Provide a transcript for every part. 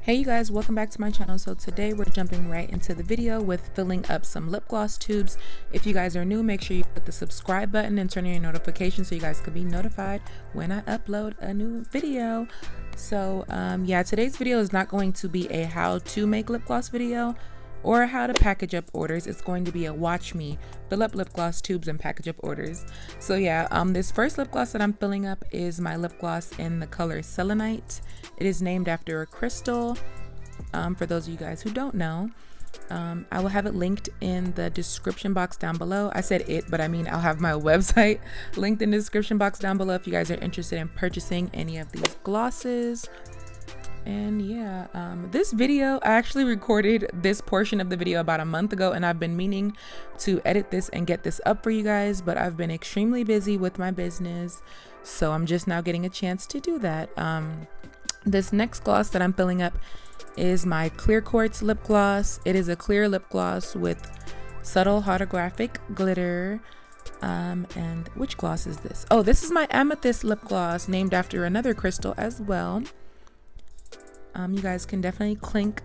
Hey you guys, welcome back to my channel. So today we're jumping right into the video with filling up some lip gloss tubes. If you guys are new, make sure you click the subscribe button and turn on your notifications so you guys can be notified when I upload a new video. So yeah, today's video is not going to be a how to make lip gloss video or how to package up orders. It's going to be a watch me fill up lip gloss tubes and package up orders. So yeah, this first lip gloss that I'm filling up is my lip gloss in the color Selenite. It is named after a crystal. For those of you guys who don't know, I will have it linked in the description box down below. I said it, but I mean I'll have my website linked in the description box down below if you guys are interested in purchasing any of these glosses. And yeah, this video, I actually recorded this portion of the video about a month ago, and I've been meaning to edit this and get this up for you guys, but I've been extremely busy with my business, so I'm just now getting a chance to do that. This next gloss that I'm filling up is my clear quartz lip gloss. It is a clear lip gloss with subtle holographic glitter. And which gloss is this? Oh, this is my amethyst lip gloss, named after another crystal as well. You guys can definitely click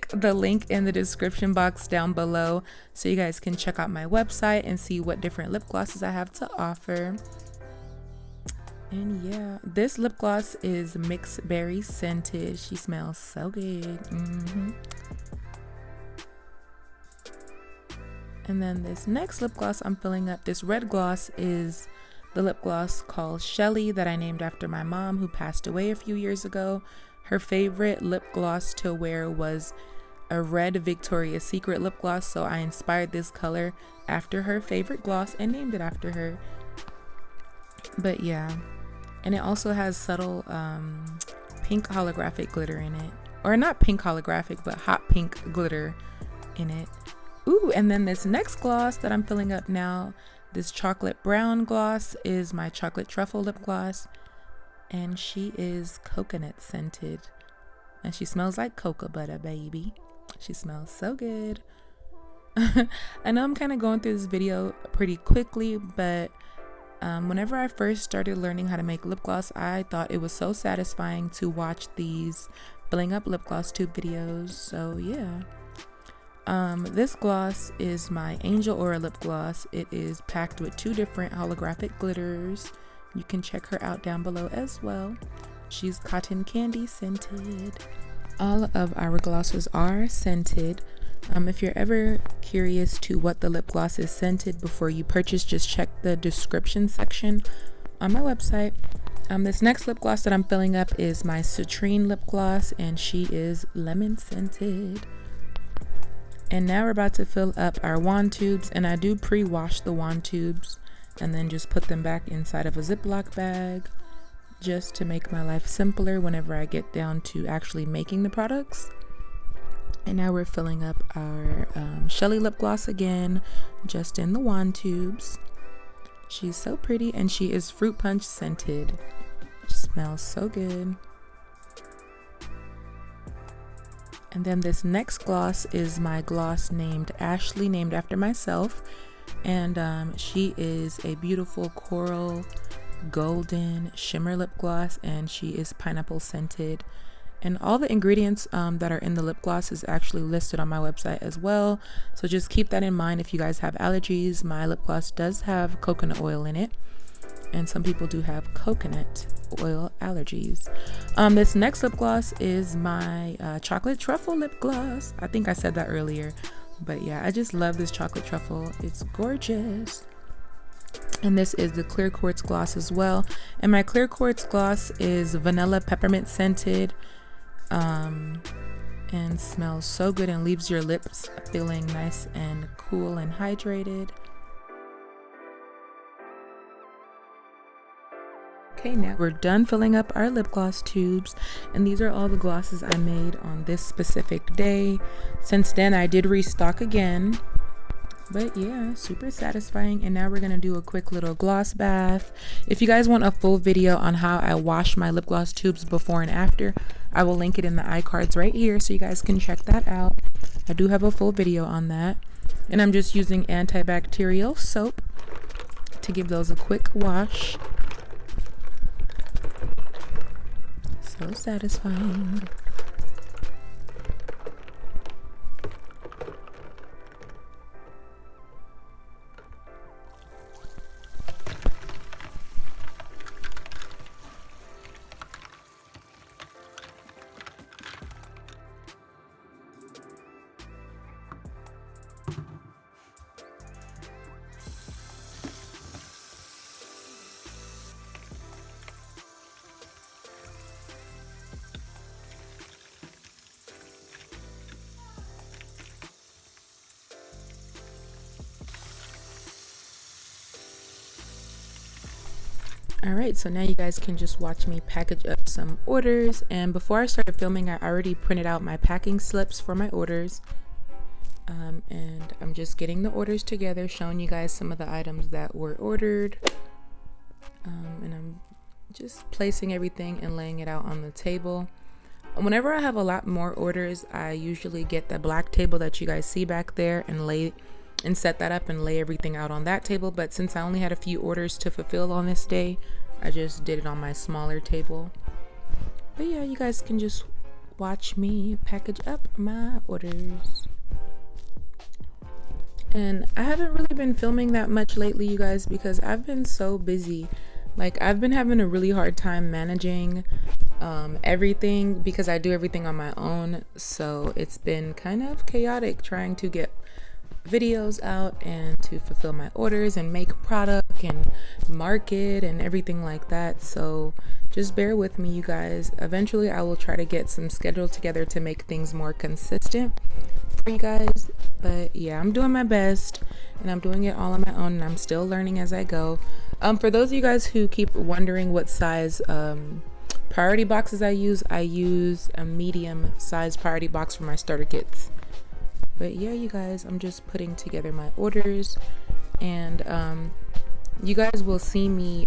the link in the description box down below so you guys can check out my website and see what different lip glosses I have to offer. And yeah, this lip gloss is mixed berry scented. She smells so good. And then this next lip gloss I'm filling up, this red gloss, is the lip gloss called Shelly that I named after my mom, who passed away a few years ago. Her favorite lip gloss to wear was a red Victoria's Secret lip gloss, so I inspired this color after her favorite gloss and named it after her. But yeah, and it also has subtle pink holographic glitter in it, or not pink holographic, but hot pink glitter in it. Ooh, and then this next gloss that I'm filling up now, this chocolate brown gloss, is my chocolate truffle lip gloss, and she is coconut scented, and she smells like cocoa butter, baby. She smells so good. I know I'm kind of going through this video pretty quickly, but whenever I first started learning how to make lip gloss, I thought it was so satisfying to watch these filling up lip gloss tube videos. So yeah. This gloss is my Angel Aura lip gloss. It is packed with 2 different holographic glitters. You can check her out down below as well. She's cotton candy scented. All of our glosses are scented. If you're ever curious to what the lip gloss is scented before you purchase, just check the description section on my website. This next lip gloss that I'm filling up is my Citrine Lip Gloss, and she is lemon scented. And now we're about to fill up our wand tubes, and I do pre-wash the wand tubes and then just put them back inside of a Ziploc bag just to make my life simpler whenever I get down to actually making the products. And now we're filling up our Shelly lip gloss again, just in the wand tubes. She's so pretty, and she is fruit punch scented. She smells so good. And then this next gloss is my gloss named Ashley, named after myself. And she is a beautiful coral golden shimmer lip gloss, and she is pineapple scented. And all the ingredients that are in the lip gloss is actually listed on my website as well. So just keep that in mind if you guys have allergies. My lip gloss does have coconut oil in it, and some people do have coconut oil allergies. This next lip gloss is my chocolate truffle lip gloss. I think I said that earlier, but yeah, I just love this chocolate truffle. It's gorgeous. And this is the clear quartz gloss as well, and my clear quartz gloss is vanilla peppermint scented, and smells so good and leaves your lips feeling nice and cool and hydrated. Okay, now we're done filling up our lip gloss tubes, and these are all the glosses I made on this specific day. Since then I did restock again, but yeah, super satisfying. And now we're gonna do a quick little gloss bath. If you guys want a full video on how I wash my lip gloss tubes before and after, I will link it in the iCards right here so you guys can check that out. I do have a full video on that, and I'm just using antibacterial soap to give those a quick wash. So satisfying. All right, so now you guys can just watch me package up some orders. And before I started filming, I already printed out my packing slips for my orders. And I'm just getting the orders together, showing you guys some of the items that were ordered. And I'm just placing everything and laying it out on the table. Whenever I have a lot more orders, I usually get the black table that you guys see back there and set that up and lay everything out on that table. But since I only had a few orders to fulfill on this day, I just did it on my smaller table. But yeah, you guys can just watch me package up my orders. And I haven't really been filming that much lately, you guys, because I've been so busy. Like, I've been having a really hard time managing everything because I do everything on my own. So it's been kind of chaotic trying to get videos out and to fulfill my orders and make product and market and everything like that. So just bear with me, you guys. Eventually I will try to get some schedule together to make things more consistent for you guys. But yeah, I'm doing my best and I'm doing it all on my own, and I'm still learning as I go. For those of you guys who keep wondering what size priority boxes I use a medium size priority box for my starter kits. But yeah, you guys, I'm just putting together my orders, and you guys will see me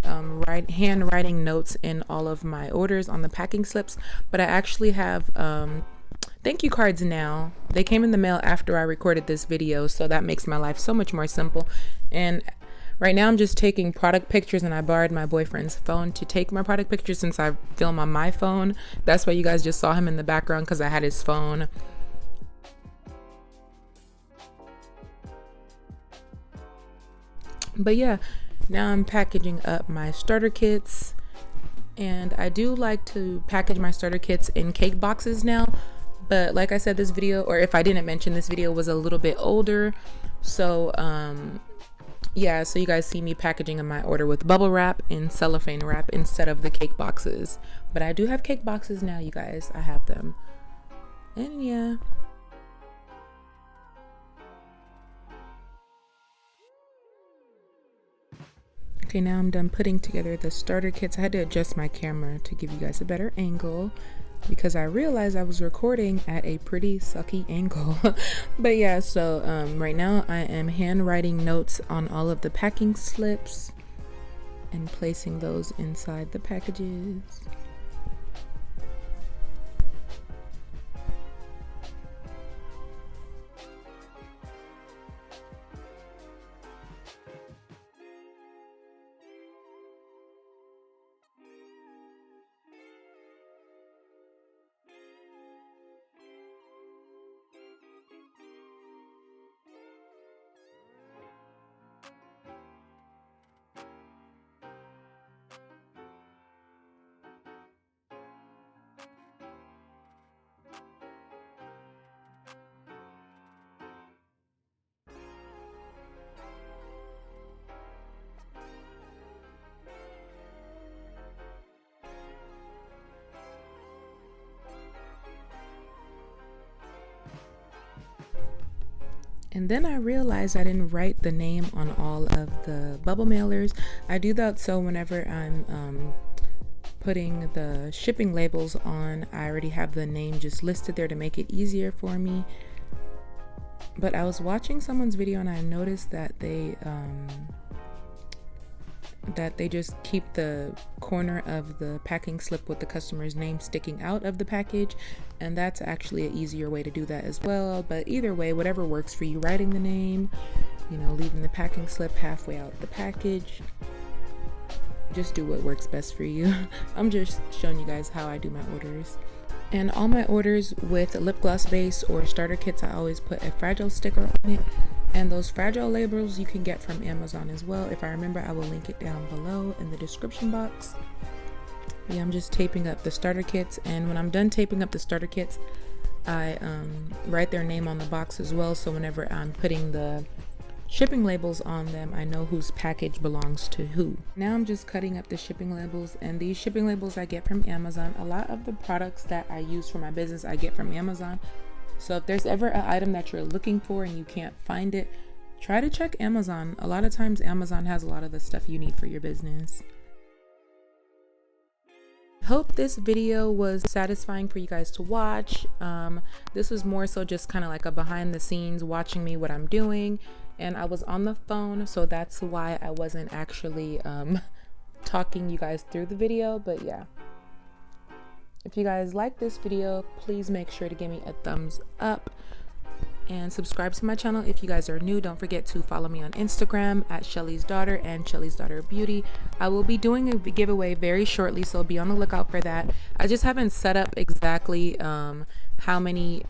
handwriting notes in all of my orders on the packing slips. But I actually have thank you cards now. They came in the mail after I recorded this video, so that makes my life so much more simple. And right now I'm just taking product pictures, and I borrowed my boyfriend's phone to take my product pictures since I film on my phone. That's why you guys just saw him in the background, because I had his phone. But yeah, now I'm packaging up my starter kits, and I do like to package my starter kits in cake boxes now. But like I said, this video, or if I didn't mention, this video was a little bit older. So yeah, so you guys see me packaging in my order with bubble wrap and cellophane wrap instead of the cake boxes. But I do have cake boxes now, you guys. I have them. And yeah. Okay, now I'm done putting together the starter kits. I had to adjust my camera to give you guys a better angle because I realized I was recording at a pretty sucky angle. But yeah, so right now I am handwriting notes on all of the packing slips and placing those inside the packages. And then I realized I didn't write the name on all of the bubble mailers. I do that so whenever I'm putting the shipping labels on, I already have the name just listed there to make it easier for me. But I was watching someone's video and I noticed that they just keep the corner of the packing slip with the customer's name sticking out of the package, and that's actually an easier way to do that as well. But either way, whatever works for you, writing the name, you know, leaving the packing slip halfway out the package, just do what works best for you. I'm just showing you guys how I do my orders. And all my orders with lip gloss base or starter kits, I always put a fragile sticker on it. And those fragile labels you can get from Amazon as well. If I remember, I will link it down below in the description box. Yeah, I'm just taping up the starter kits, and when I'm done taping up the starter kits, I write their name on the box as well, so whenever I'm putting the shipping labels on them, I know whose package belongs to who. Now I'm just cutting up the shipping labels, and these shipping labels I get from Amazon. A lot of the products that I use for my business I get from Amazon. So if there's ever an item that you're looking for and you can't find it, try to check Amazon. A lot of times Amazon has a lot of the stuff you need for your business. Hope this video was satisfying for you guys to watch. This was more so just kind of like a behind the scenes watching me what I'm doing, and I was on the phone, so that's why I wasn't actually talking you guys through the video. But yeah, if you guys like this video, please make sure to give me a thumbs up and subscribe to my channel. If you guys are new, don't forget to follow me on Instagram at Shelly's Daughter and Shelly's Daughter Beauty. I will be doing a giveaway very shortly, so be on the lookout for that. I just haven't set up exactly how many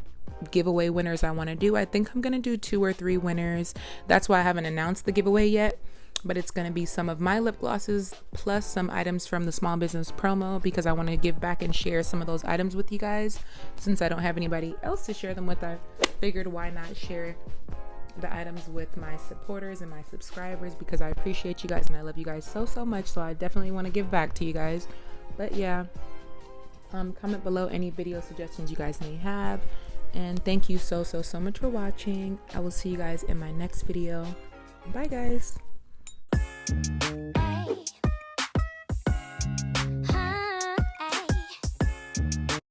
giveaway winners I want to do. I think I'm gonna do 2 or 3 winners. That's why I haven't announced the giveaway yet, but it's going to be some of my lip glosses plus some items from the small business promo, because I want to give back and share some of those items with you guys. Since I don't have anybody else to share them with, I figured why not share the items with my supporters and my subscribers, because I appreciate you guys and I love you guys so much. So I definitely want to give back to you guys. But yeah, comment below any video suggestions you guys may have, and thank you so much for watching. I will see you guys in my next video. Bye guys.